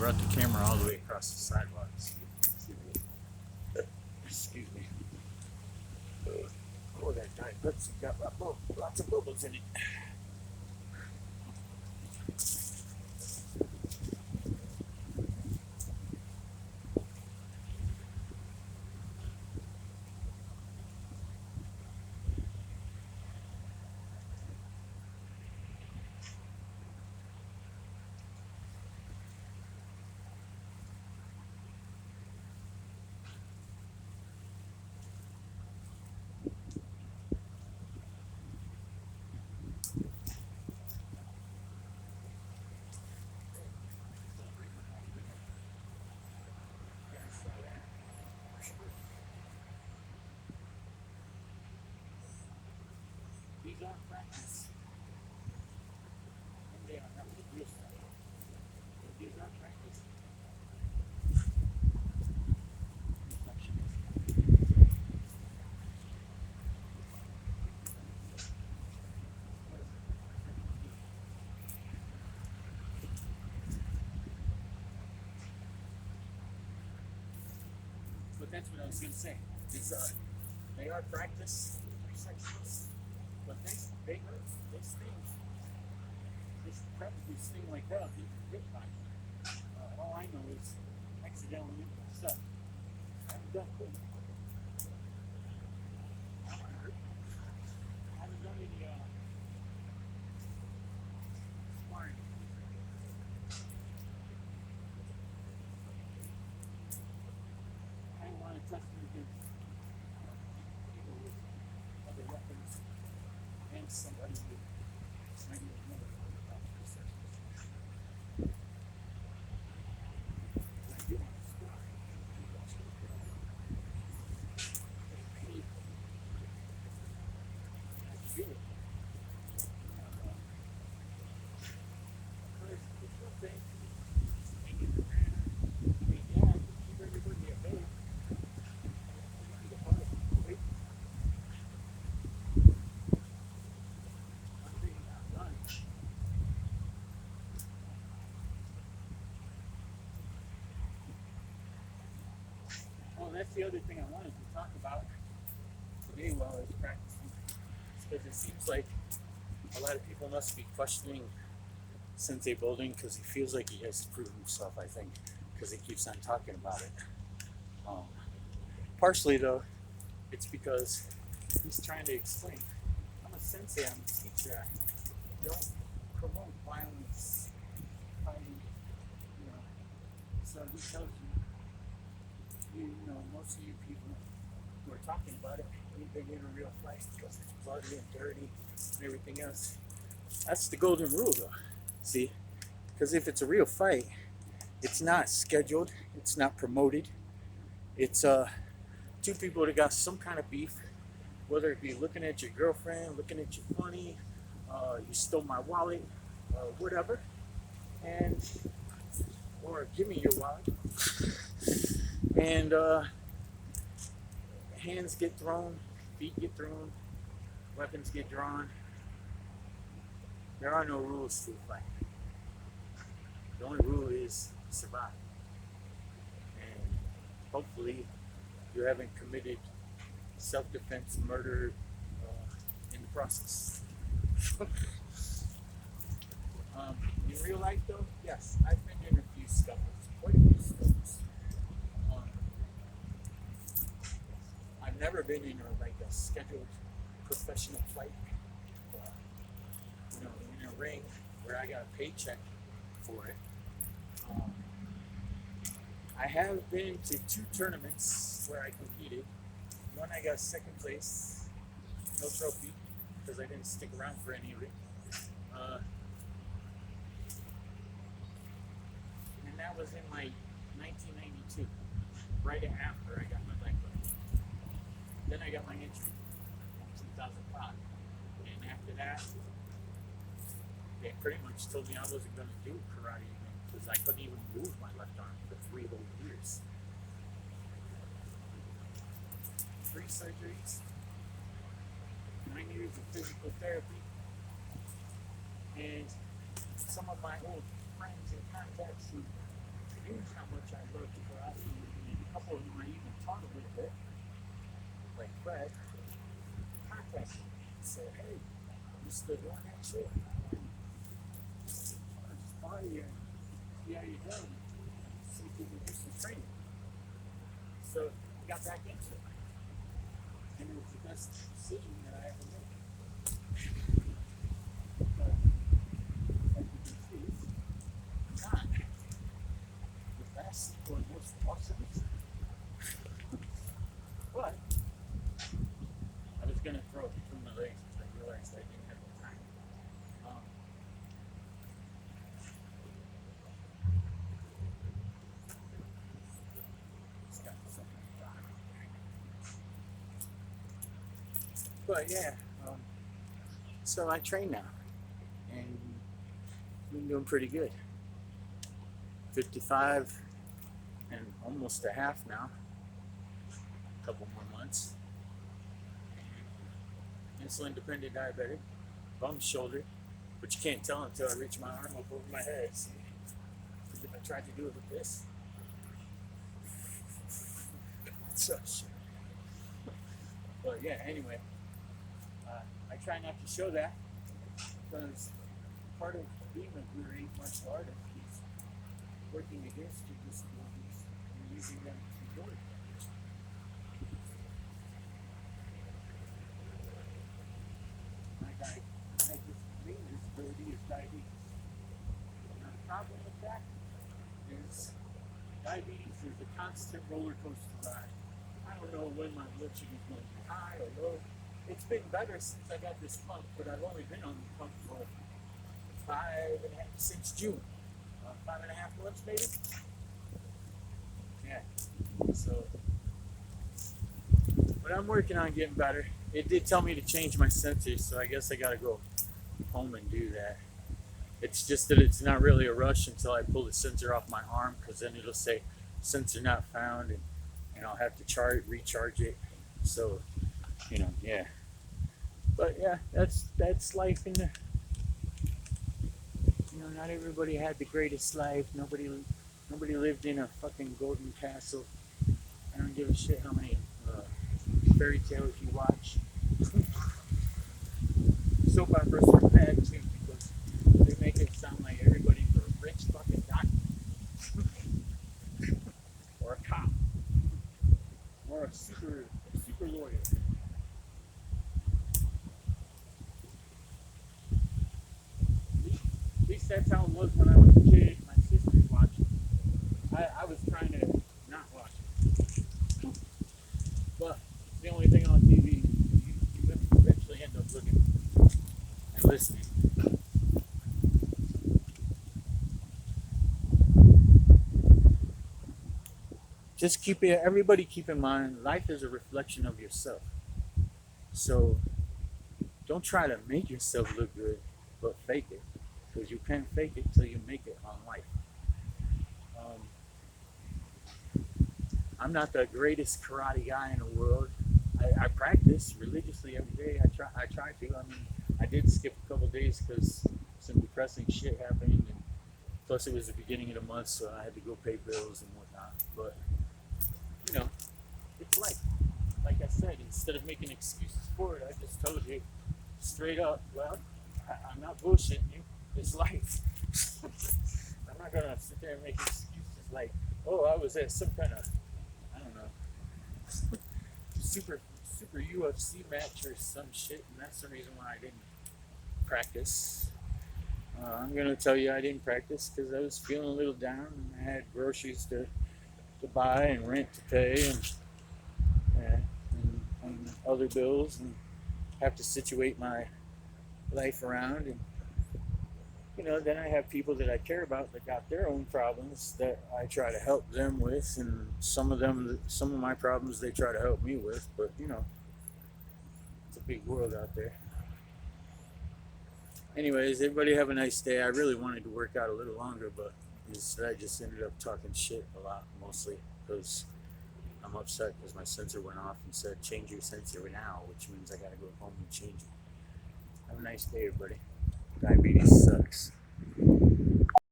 brought the camera all the way across the sidewalk. Excuse me. Oh, that Diet Pepsi got lots of bubbles in it. These aren't practice. They are not real stuff. These aren't practice. But that's what I was going to say. These they are practice sections, but they sting. They probably sting like hell. You can get by. All I know is accidentally stuff. I haven't done it. I haven't done any sparring. I don't want to test it against people with other weapons and somebody who might even know about this. I do want to spar. Well, that's the other thing I wanted to talk about today while I was practicing. Because it seems like a lot of people must be questioning Sensei Bouldering because he feels like he has to prove himself, I think, because he keeps on talking about it. Partially, though, it's because he's trying to explain. I'm a sensei, I'm a teacher. I don't promote violence, fighting, So he tells you, most of you people who are talking about it, you've been in a real fight because it's bloody and dirty and everything else. That's the golden rule, though. See? Because if it's a real fight, it's not scheduled, it's not promoted. It's two people that got some kind of beef, whether it be looking at your girlfriend, looking at you funny, you stole my wallet, whatever, or give me your wallet, and hands get thrown, feet get thrown, weapons get drawn. There are no rules to a fight. The only rule is survive. And hopefully you haven't committed self-defense murder in the process. In real life, though, yes, I've been in a few scuffles, quite a few scuffles. I've never been in a scheduled professional fight, in a ring where I got a paycheck for it. I have been to 2 tournaments where I competed. One I got second place, no trophy, because I didn't stick around for any of it. And that was in 1992, right after I got my black belt. Then I got my entry in 2005. And after that, they pretty much told me I wasn't going to do karate again because I couldn't even move my left arm for 3 whole years. 3 surgeries, 9 years of physical therapy, and some of my old friends and contacts who Fred contacted me and said, hey, you still doing that shit? I just bought you and see how you're doing. See if we can do some training. So I got back into it. And it was the best decision that I ever made. But like you can see, it's not the best or most awesome. But I was gonna throw it between my legs because I realized I didn't have the time. It's got something dark. But yeah, so I train now, and been doing pretty good. 55 and almost a half now. A couple more months. Insulin dependent diabetic, bum shoulder, but you can't tell until I reach my arm up over my head. See? Because if I tried to do it with this, so shit. But yeah, anyway, I try not to show that because part of being a great martial artist is working against your disabilities and using them to your advantage. My main disability is diabetes. Now, the problem with that is diabetes is a constant roller coaster ride. I don't know when my blood sugar is going to be high or low. It's been better since I got this pump, but I've only been on the pump for since June. 5.5 months maybe? Yeah. So, but I'm working on getting better. It did tell me to change my sensors, so I guess I gotta go home and do that. It's just that it's not really a rush until I pull the sensor off my arm, because then it'll say sensor not found, and I'll have to recharge it. So, yeah. But yeah, that's life in the. Not everybody had the greatest life. Nobody lived in a fucking golden castle. I don't give a shit how many fairy tales you watch. Soap operas are bad too because they make it sound like everybody's a rich fucking doctor or a cop or a super lawyer. At least that's how it was when I was a kid. My sisters watched it. I was trying to not watch it. But it's the only thing on TV you eventually end up looking and listening. Just everybody keep in mind, life is a reflection of yourself. So don't try to make yourself look good, but fake it. Because you can't fake it till you make it on life. I'm not the greatest karate guy in the world. I practice religiously every day. I try to. I mean, I did skip a couple days because some depressing shit happened, and plus it was the beginning of the month, so I had to go pay bills and whatnot. But it's life. Like I said, instead of making excuses for it, I just told you straight up. Well, I'm not bullshitting you. It's life. I'm not gonna sit there and make excuses like, oh, I was at some kind of, I don't know, super UFC match or some shit, and that's the reason why I didn't practice. I'm gonna tell you I didn't practice because I was feeling a little down, and I had groceries to buy and rent to pay, and other bills, and have to situate my life around. And then I have people that I care about that got their own problems that I try to help them with, and some of my problems they try to help me with. But it's a big world out there. Anyways, everybody have a nice day. I really wanted to work out a little longer, but I just ended up talking shit a lot, mostly because I'm upset because my sensor went off and said change your sensor now, which means I gotta go home and change it. Have a nice day, everybody. Diabetes sucks.